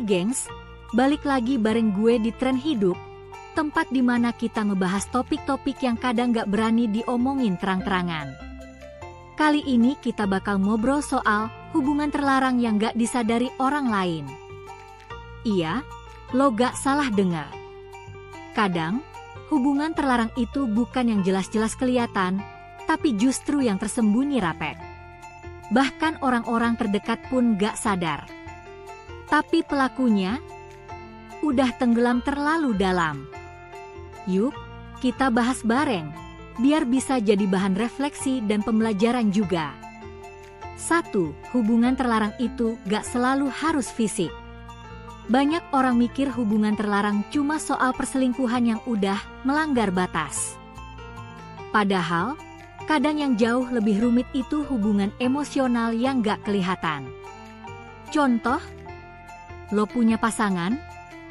gengs, balik lagi bareng gue di Tren Hidup, tempat dimana kita ngebahas topik-topik yang kadang gak berani diomongin terang-terangan. Kali ini kita bakal ngobrol soal hubungan terlarang yang gak disadari orang lain. Iya, lo gak salah dengar. Kadang, hubungan terlarang itu bukan yang jelas-jelas kelihatan, tapi justru yang tersembunyi rapat. Bahkan orang-orang terdekat pun gak sadar. Tapi pelakunya udah tenggelam terlalu dalam. Yuk, kita bahas bareng, biar bisa jadi bahan refleksi dan pembelajaran juga. 1. Hubungan terlarang itu gak selalu harus fisik. Banyak orang mikir hubungan terlarang cuma soal perselingkuhan yang udah melanggar batas. Padahal, kadang yang jauh lebih rumit itu hubungan emosional yang gak kelihatan. Contoh, lo punya pasangan,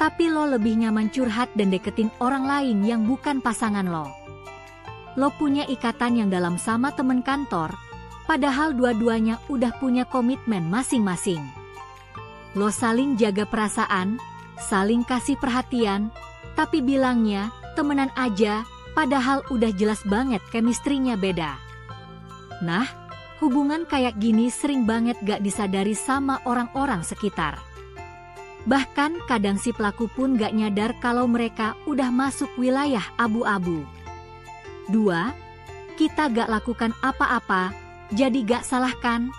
tapi lo lebih nyaman curhat dan deketin orang lain yang bukan pasangan lo. Lo punya ikatan yang dalam sama temen kantor, padahal dua-duanya udah punya komitmen masing-masing. Lo saling jaga perasaan, saling kasih perhatian, tapi bilangnya temenan aja, padahal udah jelas banget chemistry-nya beda. Nah, hubungan kayak gini sering banget gak disadari sama orang-orang sekitar. Bahkan kadang si pelaku pun gak nyadar kalau mereka udah masuk wilayah abu-abu. 2. Kita gak lakukan apa-apa, jadi gak salah kan?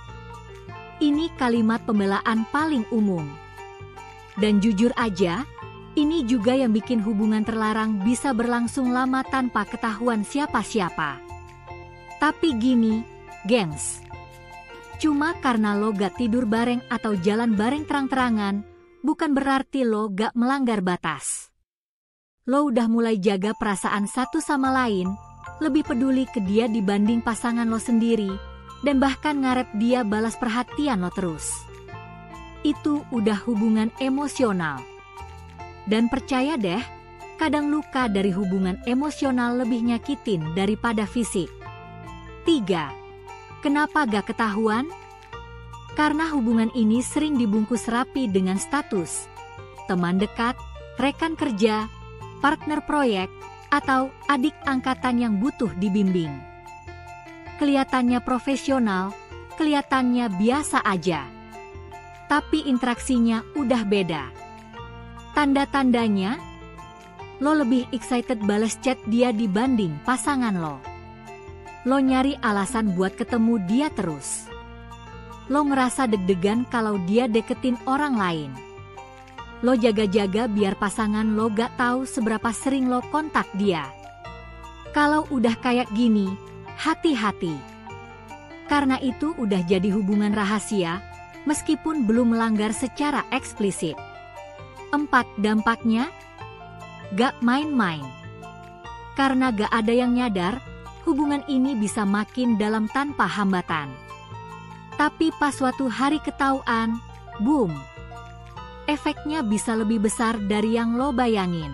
Ini kalimat pembelaan paling umum. Dan jujur aja, ini juga yang bikin hubungan terlarang bisa berlangsung lama tanpa ketahuan siapa-siapa. Tapi gini, gengs. Cuma karena lo gak tidur bareng atau jalan bareng terang-terangan, bukan berarti lo gak melanggar batas. Lo udah mulai jaga perasaan satu sama lain, lebih peduli ke dia dibanding pasangan lo sendiri, dan bahkan ngarep dia balas perhatian lo terus. Itu udah hubungan emosional. Dan percaya deh, kadang luka dari hubungan emosional lebih nyakitin daripada fisik. 3. Kenapa gak ketahuan? Karena hubungan ini sering dibungkus rapi dengan status, teman dekat, rekan kerja, partner proyek, atau adik angkatan yang butuh dibimbing. Kelihatannya profesional, kelihatannya biasa aja. Tapi interaksinya udah beda. Tanda-tandanya, lo lebih excited bales chat dia dibanding pasangan lo. Lo nyari alasan buat ketemu dia terus. Lo ngerasa deg-degan kalau dia deketin orang lain. Lo jaga-jaga biar pasangan lo gak tahu seberapa sering lo kontak dia. Kalau udah kayak gini, hati-hati. Karena itu udah jadi hubungan rahasia, meskipun belum melanggar secara eksplisit. 4. Dampaknya, gak main-main. Karena gak ada yang nyadar, hubungan ini bisa makin dalam tanpa hambatan. Tapi pas suatu hari ketahuan, boom. Efeknya bisa lebih besar dari yang lo bayangin.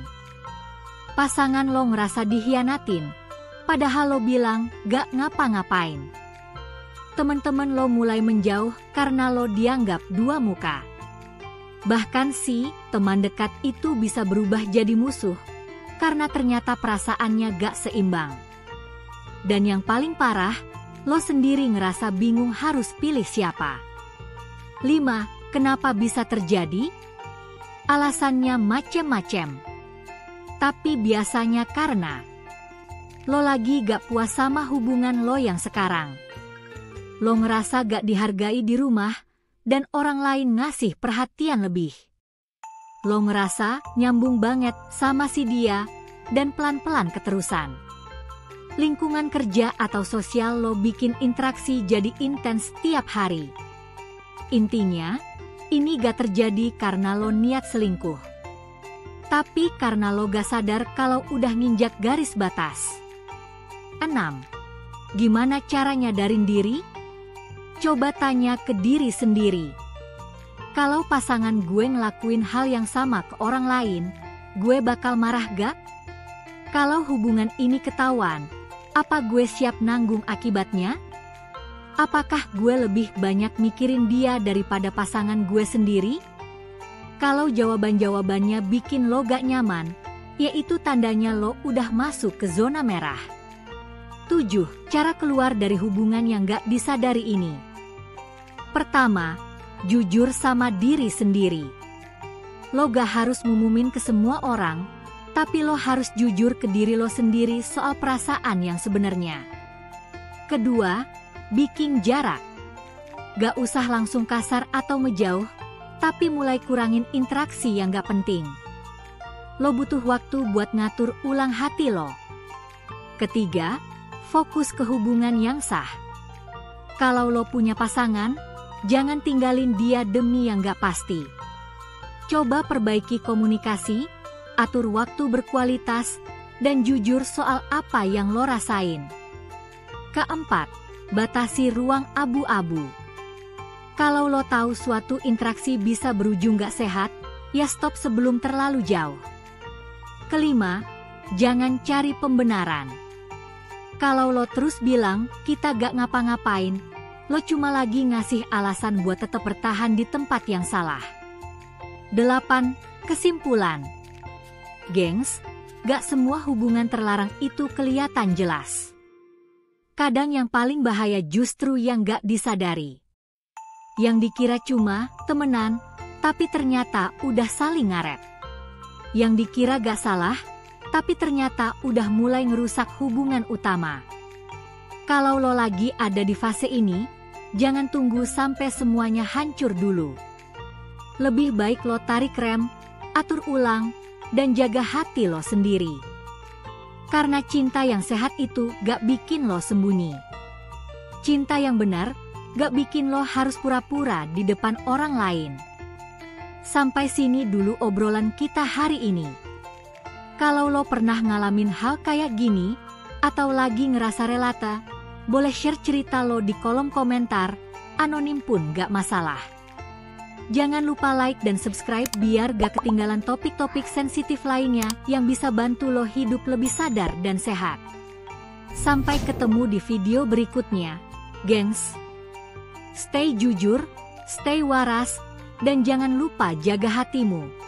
Pasangan lo ngerasa dihianatin, padahal lo bilang gak ngapa-ngapain. Temen-temen lo mulai menjauh karena lo dianggap dua muka. Bahkan si teman dekat itu bisa berubah jadi musuh, karena ternyata perasaannya gak seimbang. Dan yang paling parah, lo sendiri ngerasa bingung harus pilih siapa. 5. Kenapa bisa terjadi? Alasannya macem-macem. Tapi biasanya karena lo lagi gak puas sama hubungan lo yang sekarang. Lo ngerasa gak dihargai di rumah, dan orang lain ngasih perhatian lebih. Lo ngerasa nyambung banget sama si dia, dan pelan-pelan keterusan. Lingkungan kerja atau sosial lo bikin interaksi jadi intens tiap hari. Intinya, ini gak terjadi karena lo niat selingkuh. Tapi karena lo gak sadar kalau udah nginjak garis batas. 6. Gimana cara nyadarin diri? Coba tanya ke diri sendiri. Kalau pasangan gue ngelakuin hal yang sama ke orang lain, gue bakal marah gak? Kalau hubungan ini ketahuan, apa gue siap nanggung akibatnya? Apakah gue lebih banyak mikirin dia daripada pasangan gue sendiri? Kalau jawaban-jawabannya bikin lo gak nyaman, yaitu tandanya lo udah masuk ke zona merah. 7. Cara keluar dari hubungan yang gak disadari ini. Pertama, jujur sama diri sendiri. Lo gak harus ngumumin ke semua orang, tapi lo harus jujur ke diri lo sendiri soal perasaan yang sebenarnya. Kedua, bikin jarak. Gak usah langsung kasar atau ngejauh, tapi mulai kurangin interaksi yang gak penting. Lo butuh waktu buat ngatur ulang hati lo. Ketiga, fokus ke hubungan yang sah. Kalau lo punya pasangan, jangan tinggalin dia demi yang gak pasti. Coba perbaiki komunikasi, atur waktu berkualitas, dan jujur soal apa yang lo rasain. Keempat, batasi ruang abu-abu. Kalau lo tahu suatu interaksi bisa berujung gak sehat, ya stop sebelum terlalu jauh. Kelima, jangan cari pembenaran. Kalau lo terus bilang, kita gak ngapa-ngapain, lo cuma lagi ngasih alasan buat tetap bertahan di tempat yang salah. 8. Kesimpulan. Gengs, gak semua hubungan terlarang itu kelihatan jelas. Kadang yang paling bahaya justru yang gak disadari. Yang dikira cuma temenan, tapi ternyata udah saling ngaret. Yang dikira gak salah, tapi ternyata udah mulai ngerusak hubungan utama. Kalau lo lagi ada di fase ini, jangan tunggu sampai semuanya hancur dulu. Lebih baik lo tarik rem, atur ulang, dan jaga hati lo sendiri. Karena cinta yang sehat itu gak bikin lo sembunyi. Cinta yang benar gak bikin lo harus pura-pura di depan orang lain. Sampai sini dulu obrolan kita hari ini. Kalau lo pernah ngalamin hal kayak gini, atau lagi ngerasa relata, boleh share cerita lo di kolom komentar, anonim pun gak masalah. Jangan lupa like dan subscribe biar gak ketinggalan topik-topik sensitif lainnya yang bisa bantu lo hidup lebih sadar dan sehat. Sampai ketemu di video berikutnya, gengs. Stay jujur, stay waras, dan jangan lupa jaga hatimu.